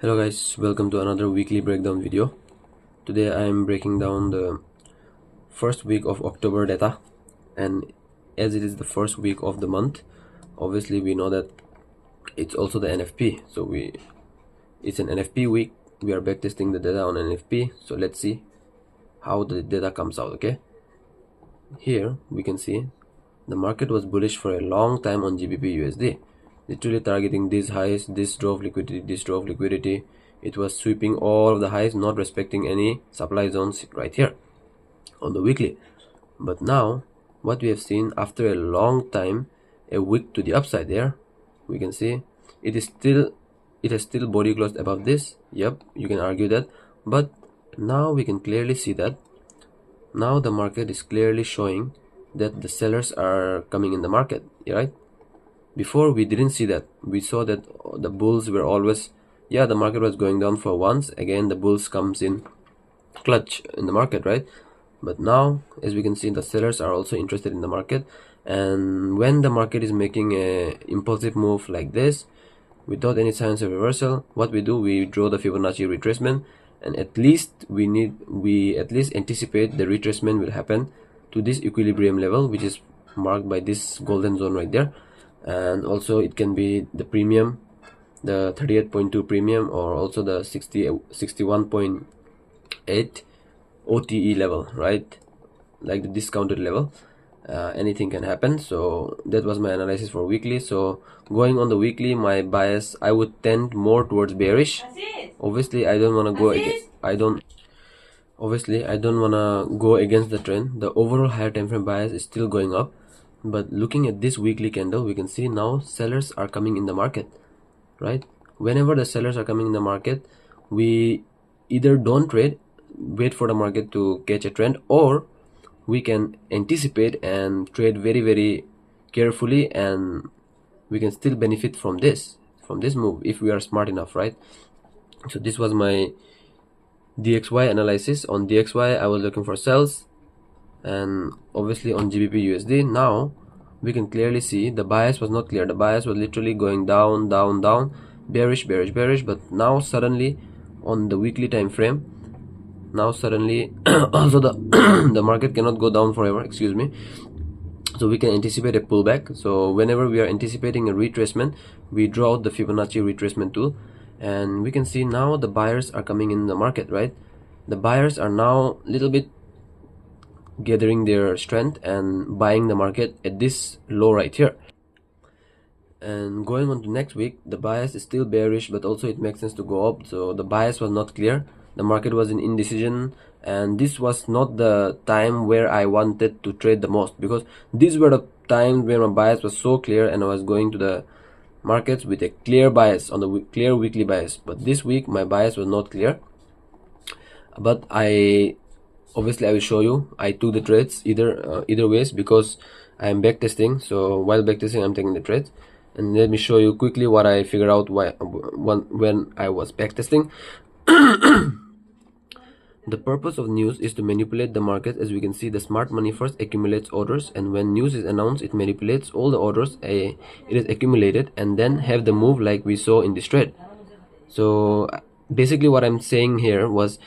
Hello guys, welcome to another weekly breakdown video. Today I am breaking down the first week of October data, and as it is the first week of the month, obviously we know that it's also the NFP. So it's an NFP week. We are backtesting the data on NFP. So let's see how the data comes out. Okay, here we can see the market was bullish for a long time on GBP USD, literally targeting these highs. This drove liquidity. It was sweeping all of the highs, not respecting any supply zones right here on the weekly. But now what we have seen after a long time, a week to the upside, there we can see it has still body closed above this. Yep, you can argue that, but now we can clearly see that now the market is clearly showing that the sellers are coming in the market, right? Before we didn't see that. We saw that the bulls were always, yeah, the market was going down for once, again the bulls comes in clutch in the market, right? But now, as we can see, the sellers are also interested in the market, and when the market is making a impulsive move like this without any signs of reversal, what we do, we draw the Fibonacci retracement, and at least we at least anticipate the retracement will happen to this equilibrium level, which is marked by this golden zone right there. And also it can be the premium, the 38.2 premium, or also the 61.8 OTE level, right? Like the discounted level. Anything can happen. So that was my analysis for weekly. So going on the weekly, my bias, I would tend more towards bearish. Obviously I don't want to go against, I don't want to go against the trend. The overall higher time frame bias is still going up, but looking at this weekly candle, we can see now sellers are coming in the market, right? Whenever the sellers are coming in the market, we either don't trade, wait for the market to catch a trend, or we can anticipate and trade very, very carefully, and we can still benefit from this move if we are smart enough, right? So this was my DXY analysis. On DXY I was looking for sells, and obviously on GBP USD, now we can clearly see the bias was not clear. The bias was literally going down, bearish. But now suddenly on the weekly time frame, now suddenly also the the market cannot go down forever, excuse me, so we can anticipate a pullback. So whenever we are anticipating a retracement, we draw out the Fibonacci retracement tool, and we can see now the buyers are coming in the market, right? The buyers are now a little bit gathering their strength and buying the market at this low right here. And going on to next week, the bias is still bearish, but also it makes sense to go up. So the bias was not clear, the market was in indecision, and this was not the time where I wanted to trade the most, because these were the times where my bias was so clear and I was going to the markets with a clear bias, on the clear weekly bias. But this week my bias was not clear, but obviously I will show you I took the trades either ways, because I am backtesting. So while backtesting I'm taking the trades, and let me show you quickly what I figured out when I was backtesting. The purpose of news is to manipulate the market. As we can see, the smart money first accumulates orders, and when news is announced, it manipulates all the orders it is accumulated, and then have the move like we saw in this trade. So basically what I'm saying here was,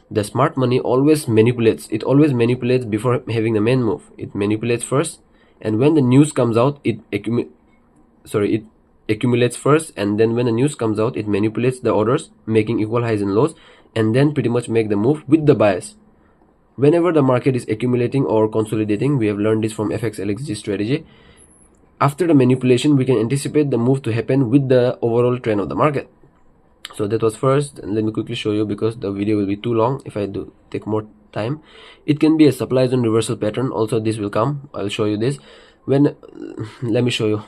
the smart money always manipulates. It always manipulates before having the main move. It manipulates first, and when the news comes out, it accumulates first, and then when the news comes out, it manipulates the orders, making equal highs and lows, and then pretty much make the move with the bias. Whenever the market is accumulating or consolidating, we have learned this from FXLXG strategy, after the manipulation we can anticipate the move to happen with the overall trend of the market. So that was first, and let me quickly show you, because the video will be too long if I do take more time. It can be a supply zone reversal pattern also. This will come, I'll show you this when let me show you.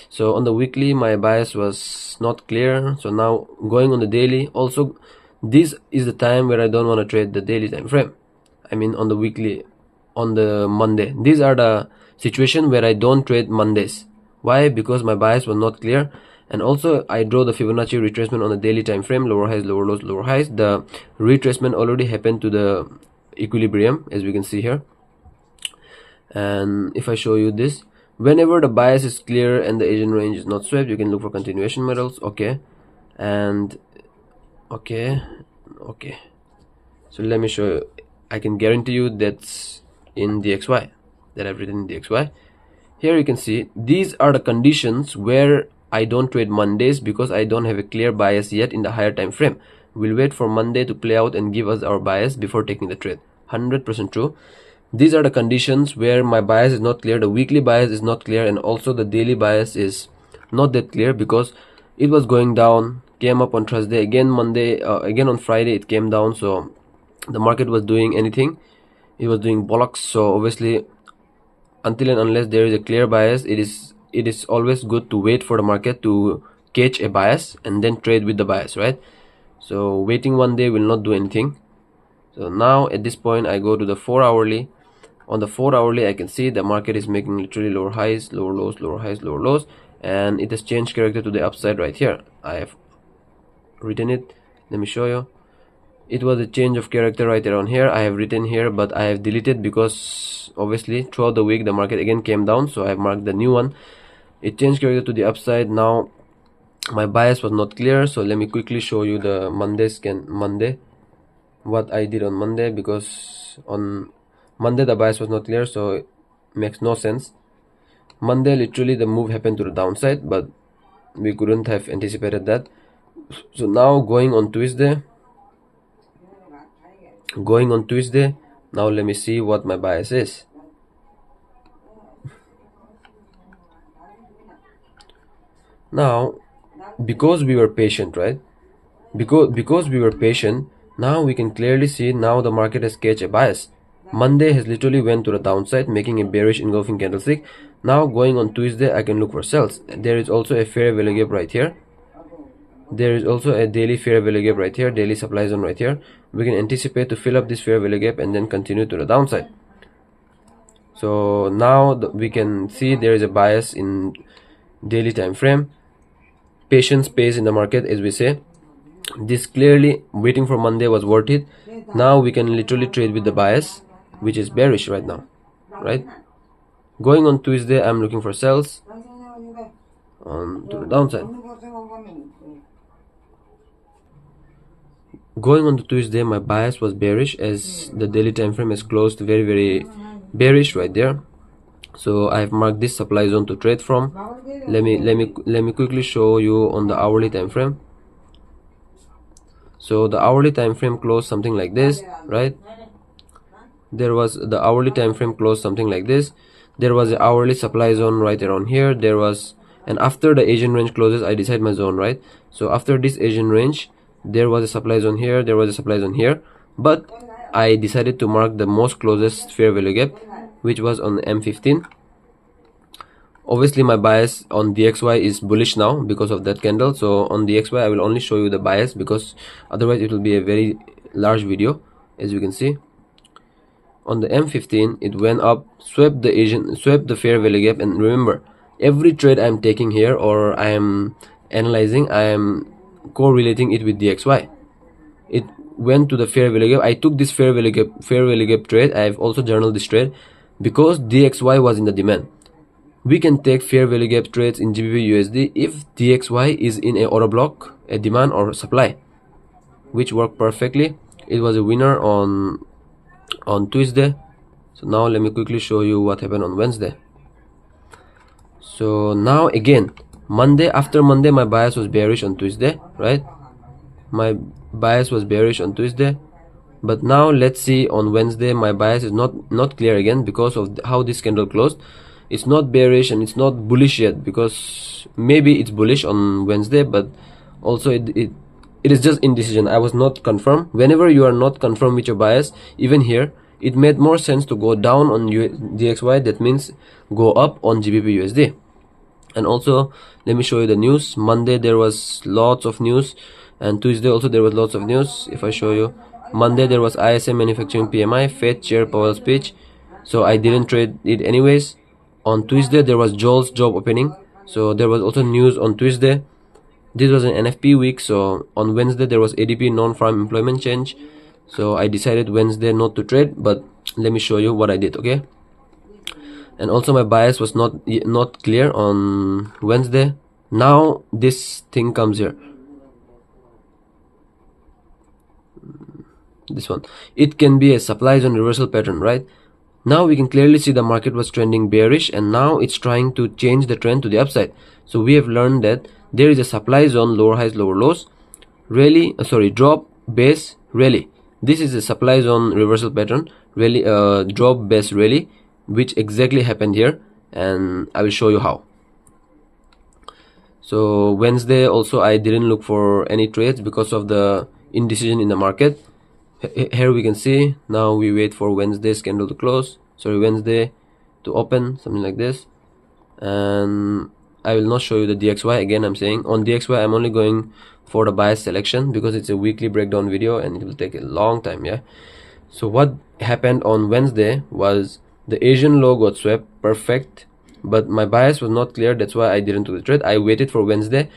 So on the weekly my bias was not clear. So now going on the daily, also this is the time where I don't want to trade the daily time frame. I mean on the weekly, on the Monday, these are the situation where I don't trade Mondays. Why? Because my bias was not clear. And also I draw the Fibonacci retracement on the daily time frame, lower highs, lower lows, lower highs. The retracement already happened to the equilibrium, as we can see here. And if I show you this, whenever the bias is clear and the Asian range is not swept, you can look for continuation metals. Okay, And okay, so let me show you. I can guarantee you that's in DXY, that I've written in DXY. Here you can see these are the conditions where I don't trade Mondays, because I don't have a clear bias yet in the higher time frame. We'll wait for Monday to play out and give us our bias before taking the trade. 100% true. These are the conditions where my bias is not clear, the weekly bias is not clear, and also the daily bias is not that clear, because it was going down, came up on Thursday, again Monday, again on Friday it came down. So the market was doing anything, it was doing bollocks. So obviously, until and unless there is a clear bias, it is always good to wait for the market to catch a bias and then trade with the bias, right? So waiting one day will not do anything. So now at this point I go to the 4 hourly. On the 4 hourly I can see the market is making literally lower highs, lower lows, lower highs, lower lows, and it has changed character to the upside right here. I have written it, let me show you. It was a change of character right around here. I have written here, but I have deleted because obviously throughout the week the market again came down, so I have marked the new one. It changed character to the upside. Now my bias was not clear, so let me quickly show you the Monday, what I did on Monday, because on Monday the bias was not clear, so it makes no sense. Monday literally the move happened to the downside, but we couldn't have anticipated that. So now going on Tuesday, now let me see what my bias is. Now because we were patient, right, because we were patient, now we can clearly see now the market has catch a bias. Monday has literally went to the downside, making a bearish engulfing candlestick. Now going on Tuesday I can look for sells. There is also a fair value gap right here, there is also a daily fair value gap right here, daily supply zone right here. We can anticipate to fill up this fair value gap and then continue to the downside. So now we can see there is a bias in daily time frame. Patience pays in the market, as we say. This clearly waiting for Monday was worth it. Now we can literally trade with the bias, which is bearish right now, right? Going on Tuesday I'm looking for sells on to the downside. Going on to Tuesday my bias was bearish, as the daily time frame is closed very bearish right there. So I have marked this supply zone to trade from. Let me quickly show you on the hourly time frame. So the hourly time frame closed something like this, right? There was the hourly time frame closed something like this. There was an hourly supply zone right around here. There was, and after the Asian range closes I decide my zone, right? So after this Asian range there was a supply zone here, there was a supply zone here, but I decided to mark the most closest fair value gap, which was on M15. Obviously my bias on DXY is bullish now because of that candle. So on DXY I will only show you the bias, because otherwise it will be a very large video. As you can see, on the M15 it went up, swept the fair value gap. And remember, every trade I'm taking here or I am analyzing, I am correlating it with DXY. It went to the fair value gap. I took this fair value gap trade. I have also journaled this trade because DXY was in the demand. We can take fair value gap trades in GBP USD if DXY is in a order block, a demand or supply, which worked perfectly. It was a winner on Tuesday. So now let me quickly show you what happened on Wednesday. So now again, Monday, after Monday my bias was bearish on Tuesday, right? My bias was bearish on Tuesday, but now let's see on Wednesday my bias is not clear again because of how this candle closed. It's not bearish and it's not bullish yet, because maybe it's bullish on Wednesday, but also it is just indecision. I was not confirmed. Whenever you are not confirmed with your bias, even here it made more sense to go down on DXY, that means go up on GBP USD. And also let me show you the news. Monday there was lots of news, and Tuesday also there was lots of news. If I show you, Monday there was ISM manufacturing PMI, Fed Chair Powell speech, so I didn't trade it anyways. On Tuesday there was JOLTS job opening, so there was also news on Tuesday. This was an NFP week, so on Wednesday there was ADP non-farm employment change, so I decided Wednesday not to trade. But let me show you what I did, okay? And also my bias was not clear on Wednesday. Now this thing comes here. this one, it can be a supply zone reversal pattern, right? Now we can clearly see the market was trending bearish, and now it's trying to change the trend to the upside. So we have learned that there is a supply zone, lower highs, lower lows, rally, drop, base, rally. This is a supply zone reversal pattern, rally, drop, base, rally, which exactly happened here, and I will show you how. So Wednesday also I didn't look for any trades because of the indecision in the market. Here we can see, now we wait for Wednesday's candle to close, Wednesday to open, something like this. And I will not show you the DXY. Again, I'm saying on DXY I'm only going for the bias selection because it's a weekly breakdown video and it will take a long time. Yeah, so what happened on Wednesday was the Asian low got swept perfect, but my bias was not clear. That's why I didn't do the trade. I waited for Wednesday.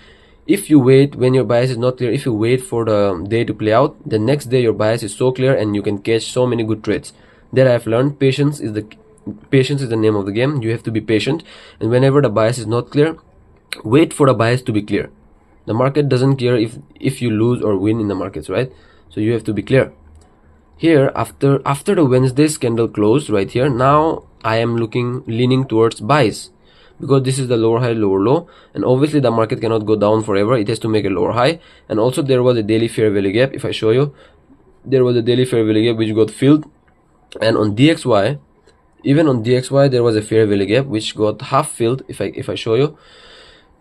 If you wait when your bias is not clear, if you wait for the day to play out, the next day your bias is so clear and you can catch so many good trades. That I've learned. Patience is the name of the game. You have to be patient, and whenever the bias is not clear, wait for the bias to be clear. The market doesn't care if you lose or win in the markets, right? So you have to be clear. Here, after the Wednesday's candle closed right here, now I am leaning towards buys, because this is the lower high, lower low, and obviously the market cannot go down forever. It has to make a lower high. And also there was a daily fair value gap. If I show you, there was a daily fair value gap which got filled, and on DXY, even on DXY there was a fair value gap which got half filled. If I show you,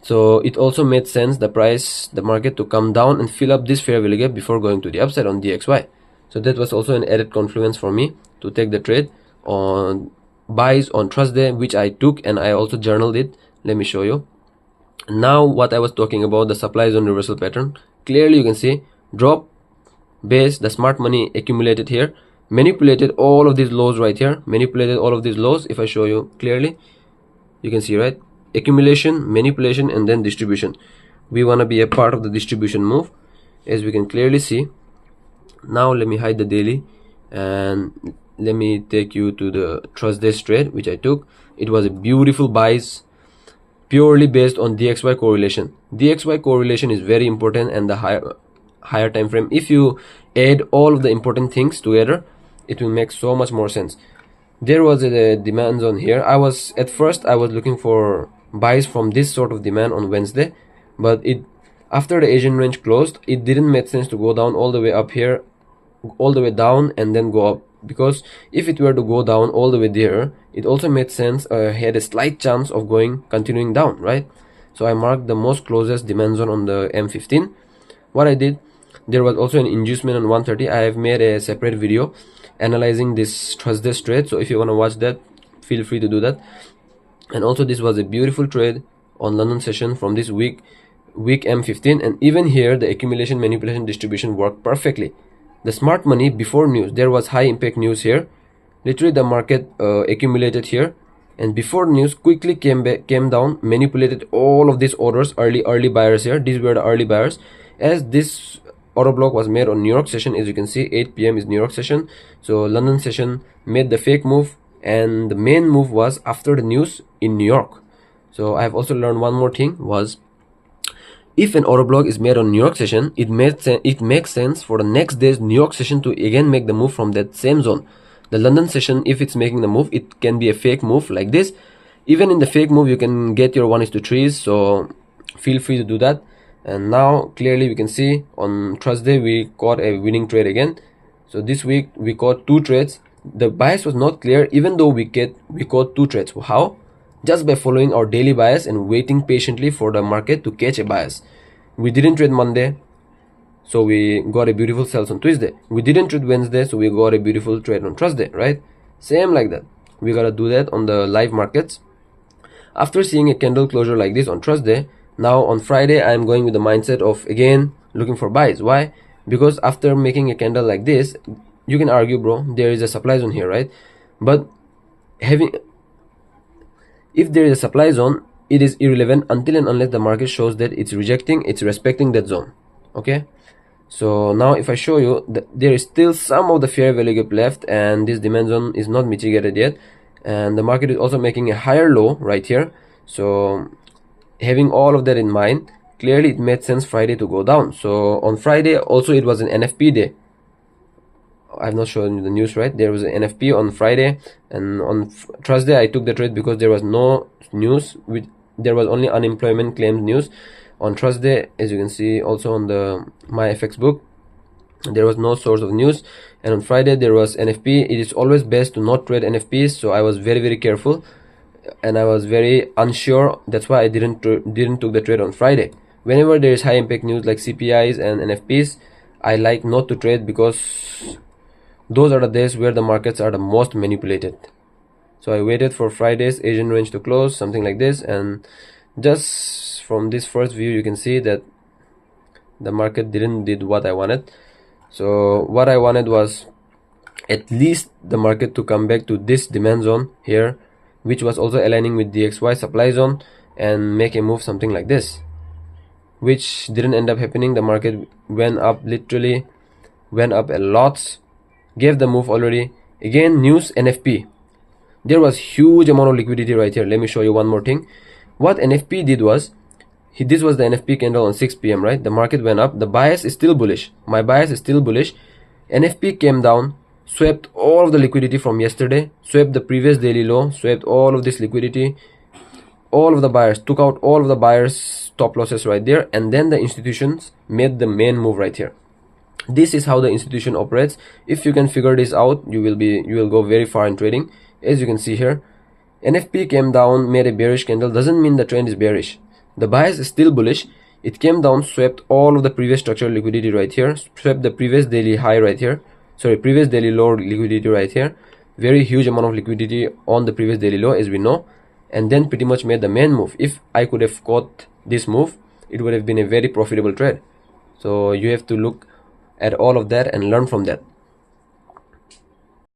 so it also made sense the market to come down and fill up this fair value gap before going to the upside on DXY. So that was also an added confluence for me to take the trade on buys on Thursday, which I took, and I also journaled it. Let me show you. Now what I was talking about, the supply zone reversal pattern, clearly you can see drop, base, the smart money accumulated here, manipulated all of these lows right here, manipulated all of these lows. If I show you clearly, you can see, right? Accumulation, manipulation, and then distribution. We want to be a part of the distribution move, as we can clearly see. Now let me hide the daily and let me take you to the Thursday's trade which I took. It was a beautiful buys, purely based on DXY correlation. DXY correlation is very important, and the higher time frame, if you add all of the important things together, it will make so much more sense. There was a demand zone here. At first I was looking for buys from this sort of demand on Wednesday, but after the Asian range closed, it didn't make sense to go down all the way up here, all the way down and then go up, because if it were to go down all the way there, it also made sense, had a slight chance of continuing down, right? So I marked the most closest demand zone on the M15. What I did, there was also an inducement on 130. I have made a separate video analyzing this Thursday's trade, so if you want to watch that, feel free to do that. And also this was a beautiful trade on London session from this week M15, and even here the accumulation, manipulation, distribution worked perfectly. The smart money before news, there was high impact news here. Literally the market accumulated here, and before news quickly came down, manipulated all of these orders, early buyers here. These were the early buyers, as this order block was made on New York session. As you can see, 8 p.m. is New York session. So London session made the fake move, and the main move was after the news in New York. So I have also learned one more thing, was if an order block is made on New York session, it makes sense for the next day's New York session to again make the move from that same zone. The London session, if it's making the move, it can be a fake move like this. Even in the fake move, you can get your 1:3s, so feel free to do that. And now clearly we can see on Thursday we caught a winning trade again. So this week we caught 2 trades. The bias was not clear, even though we caught 2 trades. How? Just by following our daily bias and waiting patiently for the market to catch a bias. We didn't trade Monday, so we got a beautiful sell on Tuesday. We didn't trade Wednesday, so we got a beautiful trade on Thursday, right? Same like that. We gotta do that on the live markets. After seeing a candle closure like this on Thursday, now on Friday I am going with the mindset of again looking for buys. Why? Because after making a candle like this, you can argue, bro, there is a supply zone here, right? But if there is a supply zone, it is irrelevant until and unless the market shows that it's respecting that zone. Okay, so now if I show you that there is still some of the fair value gap left, and this demand zone is not mitigated yet, and the market is also making a higher low right here. So having all of that in mind, clearly it made sense Friday to go down. So on Friday also it was an NFP day. I've not shown you the news, right? There was an NFP on Friday, and on Thursday I took the trade because there was no news. There was only unemployment claims news. On Thursday, as you can see also on the my FX book, there was no source of news. And on Friday there was NFP. It is always best to not trade NFPs, so I was very careful and I was very unsure. That's why I didn't took the trade on Friday. Whenever there is high impact news like CPIs and NFPs, I like not to trade because those are the days where the markets are the most manipulated. So I waited for Friday's Asian range to close, something like this, and just from this first view you can see that the market did what I wanted. So what I wanted was at least the market to come back to this demand zone here, which was also aligning with DXY supply zone, and make a move something like this, which didn't end up happening. The market went up, literally went up a lot, gave the move already. Again, news NFP. There was huge amount of liquidity right here. Let me show you one more thing. What NFP did was, this was the NFP candle on 6 p.m. right? The market went up. The bias is still bullish. My bias is still bullish. NFP came down, swept all of the liquidity from yesterday, swept the previous daily low, swept all of this liquidity. All of the buyers took out all of the buyers stop losses right there, and then the institutions made the main move right here. This is how the institution operates. If you can figure this out, you will go very far in trading. As you can see here, NFP came down, made a bearish candle. Doesn't mean the trend is bearish. The bias is still bullish. It came down, swept all of the previous structural liquidity right here, swept the previous daily high right here, sorry, previous daily low liquidity right here. Very huge amount of liquidity on the previous daily low, as we know, and then pretty much made the main move. If I could have caught this move, it would have been a very profitable trade. So you have to look at all of that and learn from that.